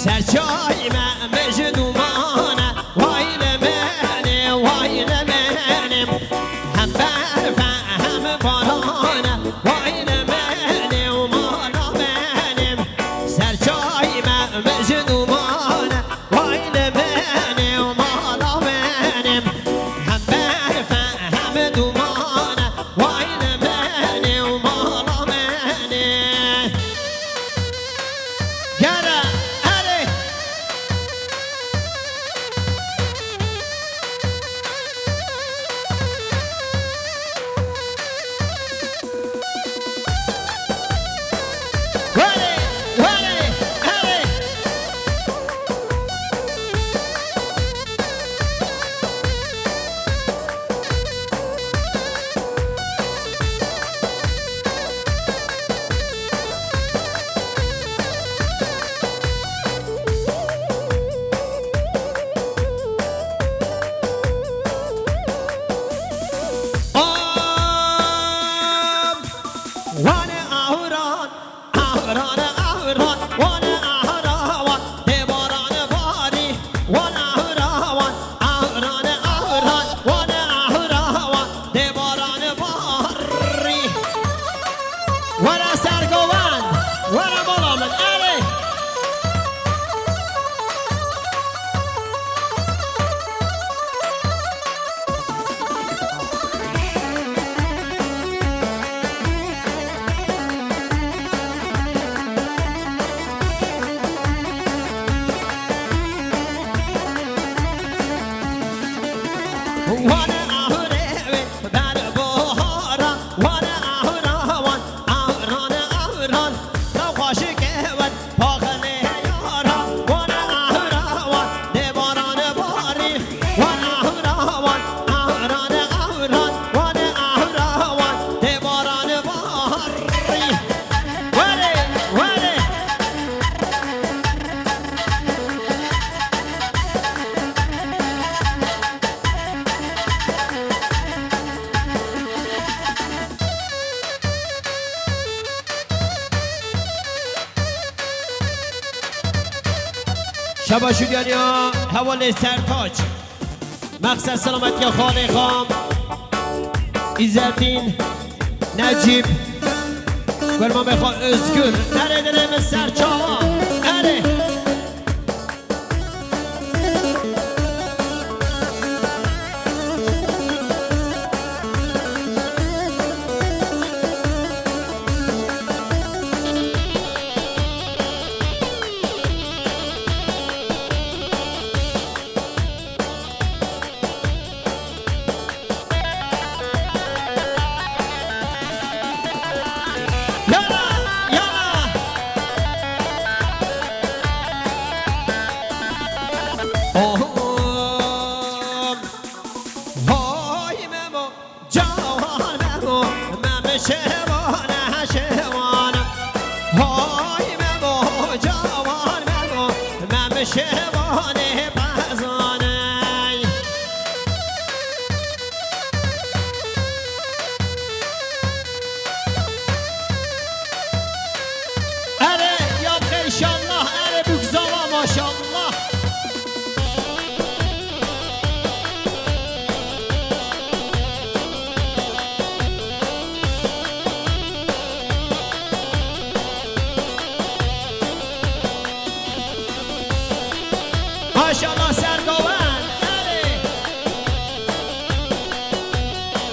سرچای من مجنومانه وای لمنه وای لمنه هم برف هم بارانه وای لمنه و مالا منم سرچای من مجنومانه وای لمنه و مالا منم هم برف هم دومانه وای لمنه و مالا منم گره شبا شدیانیا حواله سرتاج مقصد سلامتی خانه خام عزالدین نجیب گرما بخواه özgür نره دلم سرچاوا نره شوانه بازانه اره یا انشالله اره بگذارا ماشالله ماشالله سرگوان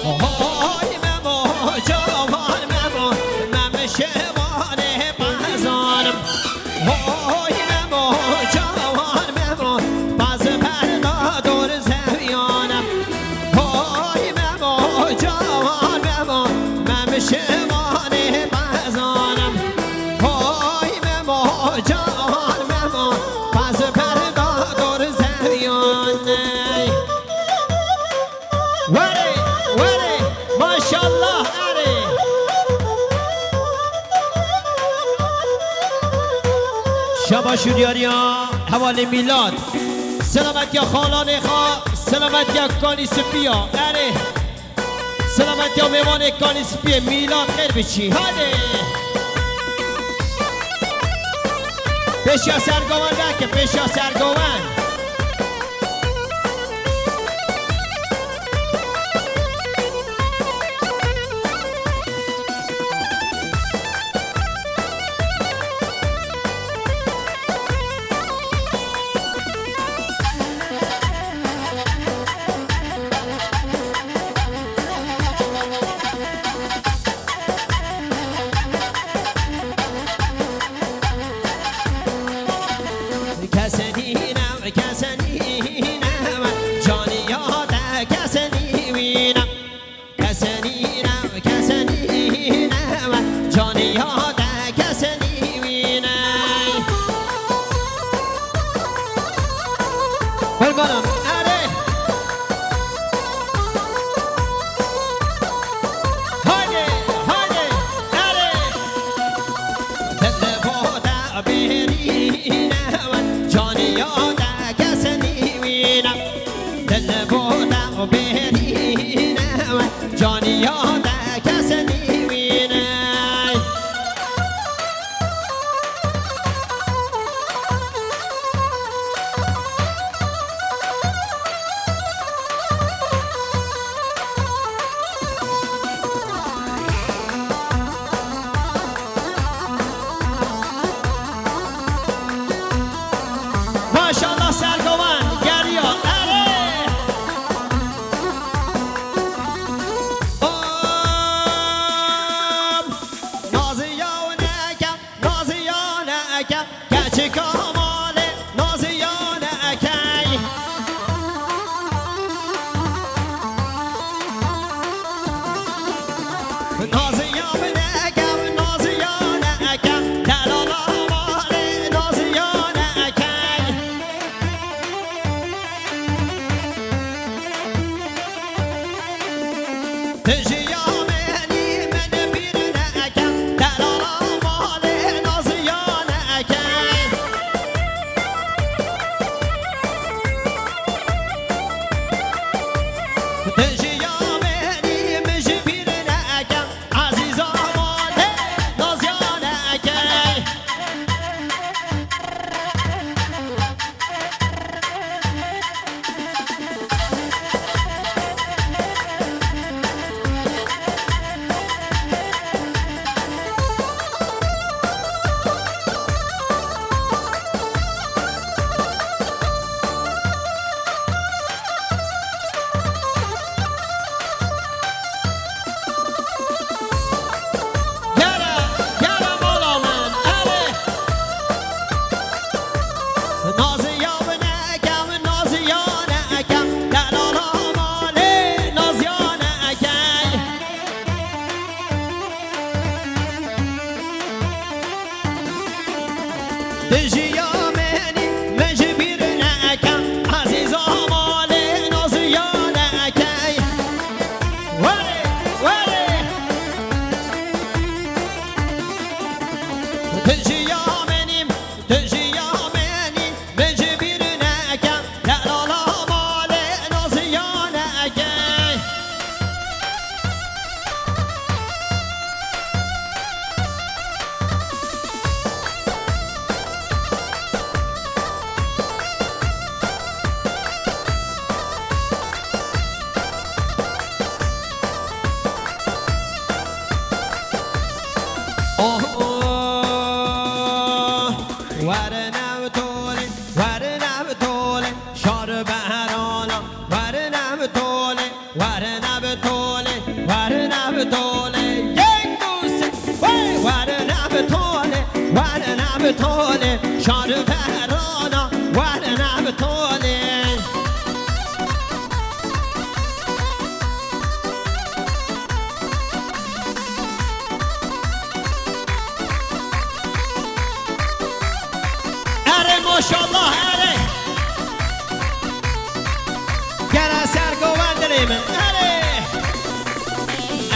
های ممو جوان ممو مم شوانه بازانم های ممو جوان ممو باز پردا دور زویانم های ممو جوان ممو مم شوانه بازانم های ممو جوان ممو باز پردا وره ماشالله اره شبا شوریاریا حواله میلاد سلامتی خالانه خواه سلامتی کانی سپیا اره سلامتی میوان کانی سپیا میلاد خیر بچی هاده پیشیا سرگوان که پیشیا سرگوان ماشاءالله اره گره سرگوند من اره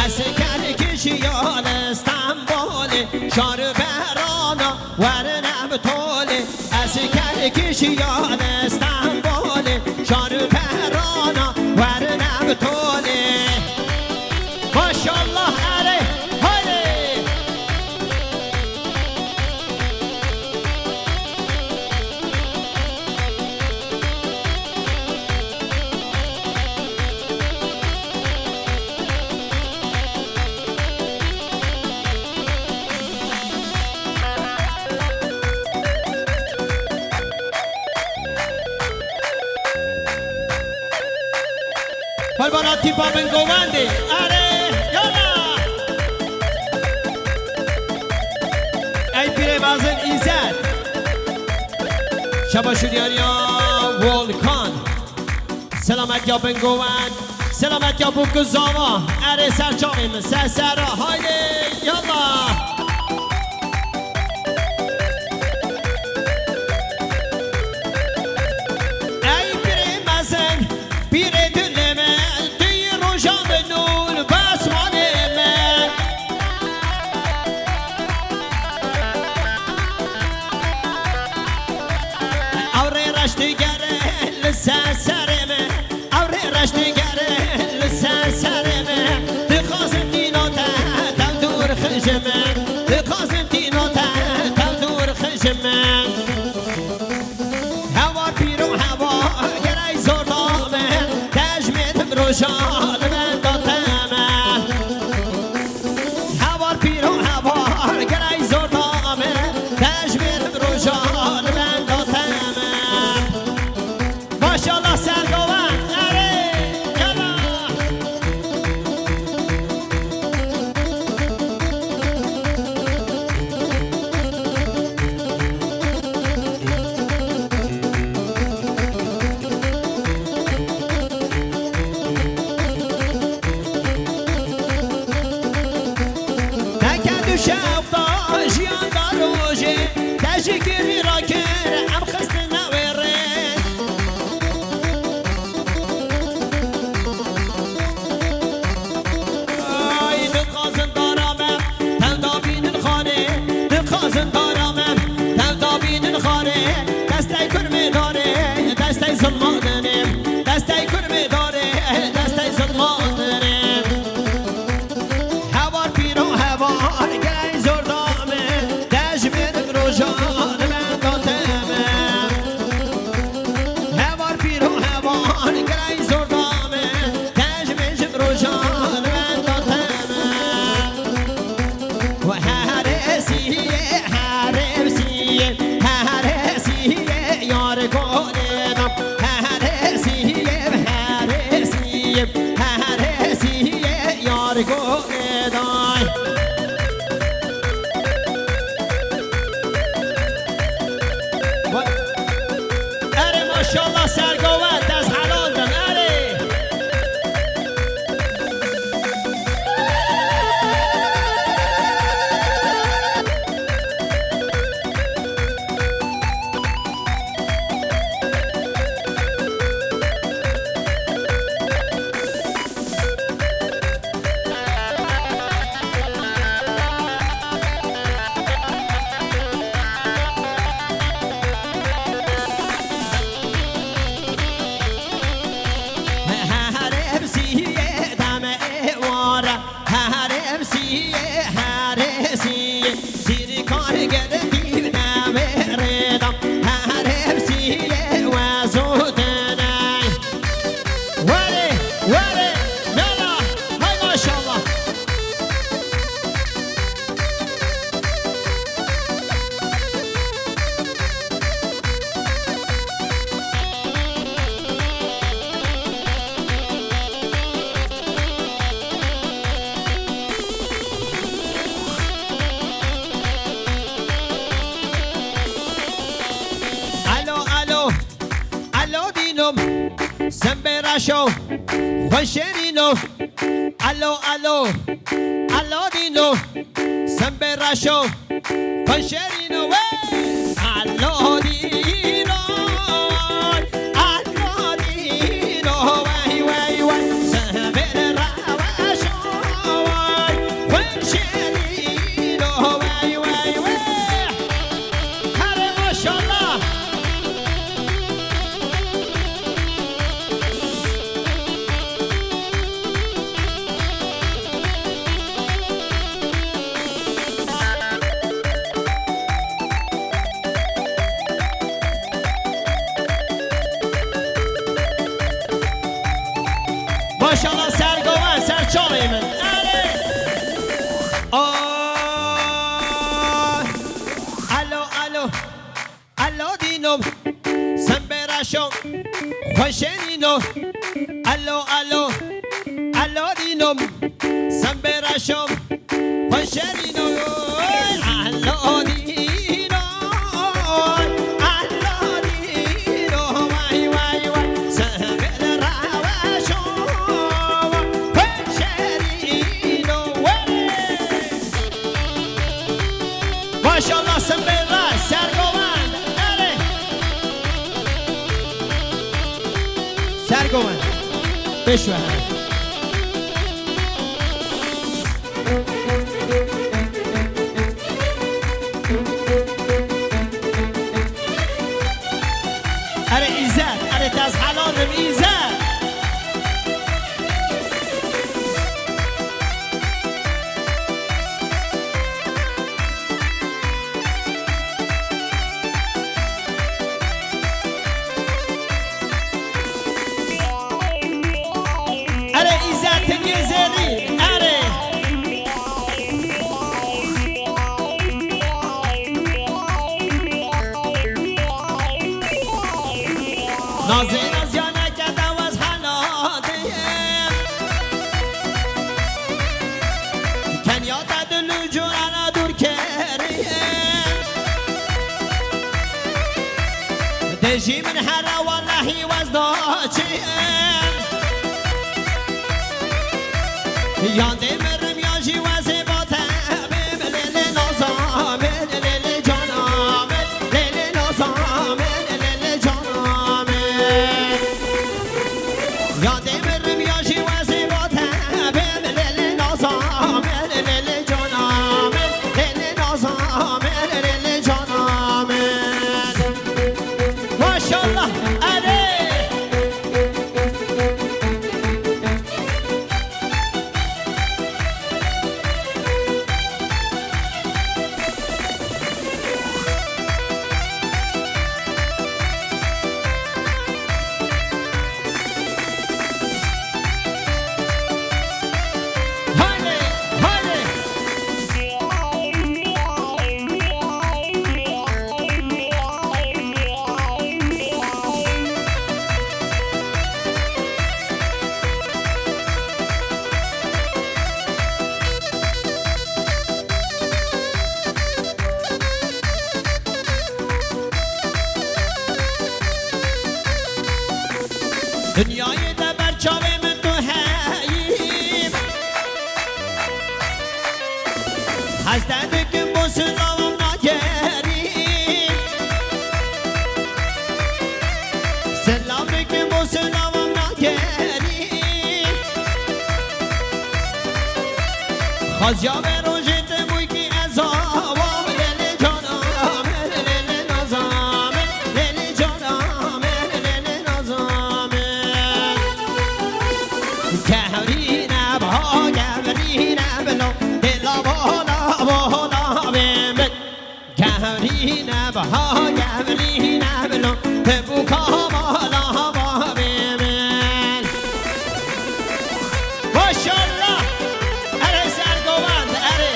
اسکر کشیان استنبول شار بهرانا ورنم طوله اسکر کشیان استنبول شار بهرانا ورنم طوله ماشاءالله اره های بالا تیپا من گوونده اره یالا ای پیره وزن ایزد شبا شدیاریا ولکان سلامت یا بن گووند سلامت یا بوک زاما اره سرچاقیم سرسرا هایده یالا سرسرمه اوره رشت گره سرسرمه دخوازم دیناته تم دور خشمه دخوازم دیناته تم دور خشمه هوا پیرو هوا گرای زردامه تجمید روشان من داتمه هوا پیرو هوا گرای زردامه تجمید روشان من داتمه ماشاءالله سرگوان اره یلا تکدو شب دا جیان دا روژه تشکری را کر ام خست نوره زندارامم تندابین خاره دسته کرمه داره دسته ظلمان دارم دسته کرمه داره دسته ظلمان دارم هوار پیرو هوار گرای زردامه دجمید روشان من داتمه هوار پیرو هوار گرای زردامه دجمید روشان من داتمه و هرسیه یار گلم هرسیه یار گلم اره ماشاءالله سرگوند از حلال دن اره سمبراشو خوشرینو الو الو الو دینو سمبراشو خوشرینو الو دینو الو دینو وای وای وای سمبراشو خوشرینو وای وای وای هر ماشاءالله ماشاءالله سرگوان سرچاوی من الو الو الو دینم سمبراشو خوشنینو الو الو علالینم سنبرشم خوشرینم ماشاءالله سنبرش سرگوند اره سرگوند بشوه اره ایزد اره تاز حلالم ایزد نازین از یانه کدم از حنادیم کنیا تدلو جورانا دور کریم دجی من هره واللهی وزداچیم یانده مرم یاجی وزی باتمیم لیل نازامن لیل جانامن لیل نازامن دنیای دبر چاوه من تو هاییم هستن بکن با سلام نگریم سلام بکن با سلام نگریم خازیا به روژت بوی که از آوام لیل جانام لیل نازام لیل جانام لیل نازام گهرینه با گهرینه بلو دلا بالا بالا بمن گهرینه با گهرینه بلو ببوکا بالا بالا بمن ماشاءالله اره سرگوند اره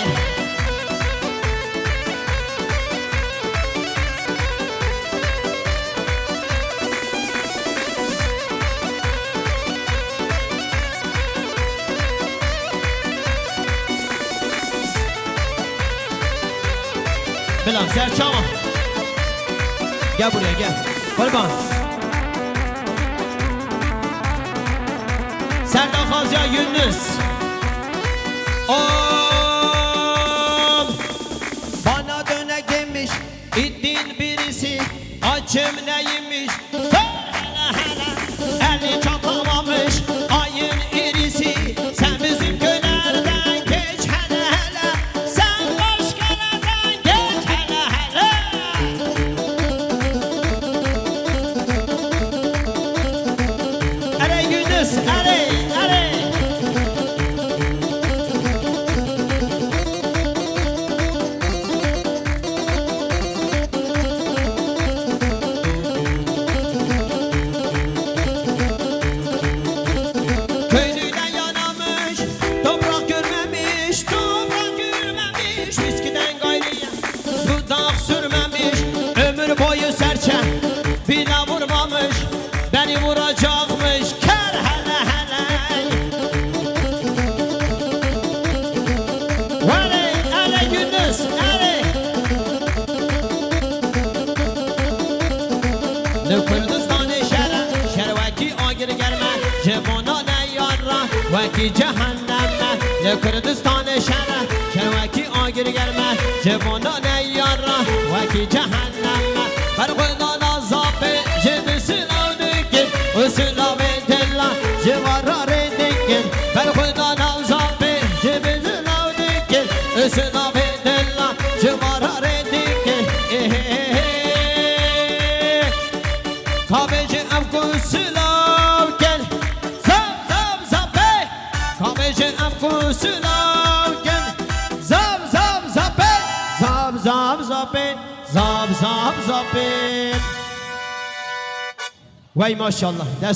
بلام سرچاما گه buraya gel قربان Serdar Xazya Yunus bana dönek demiş İddin birisi açım neymiş hele hele eli çatamamış ayın irisi sen bizim köylerden geç hele hele sen başkalardan geç hele hele Ere Yunus ere ere boyu serçe bile vurmamış beni vuracakmış ker hele hele لکردستان شروکی آگر گرمه جوانان یارا وکی جهنمه لکردستان شروکی آگر گرمه جوانان یارا وکی جهنمه برخودان آزابه جب سلاو دکن و سلاو دلا جوارا ردکن برخودان آزابه جب سلاو دکن و سلاو دلا جوارا ردکن کابج ام کو سلاو کن زب زب زبه کابج ام کو سلاو کن زب زب زبه زب زب زبه زب زب زبه وای ماشاءالله دست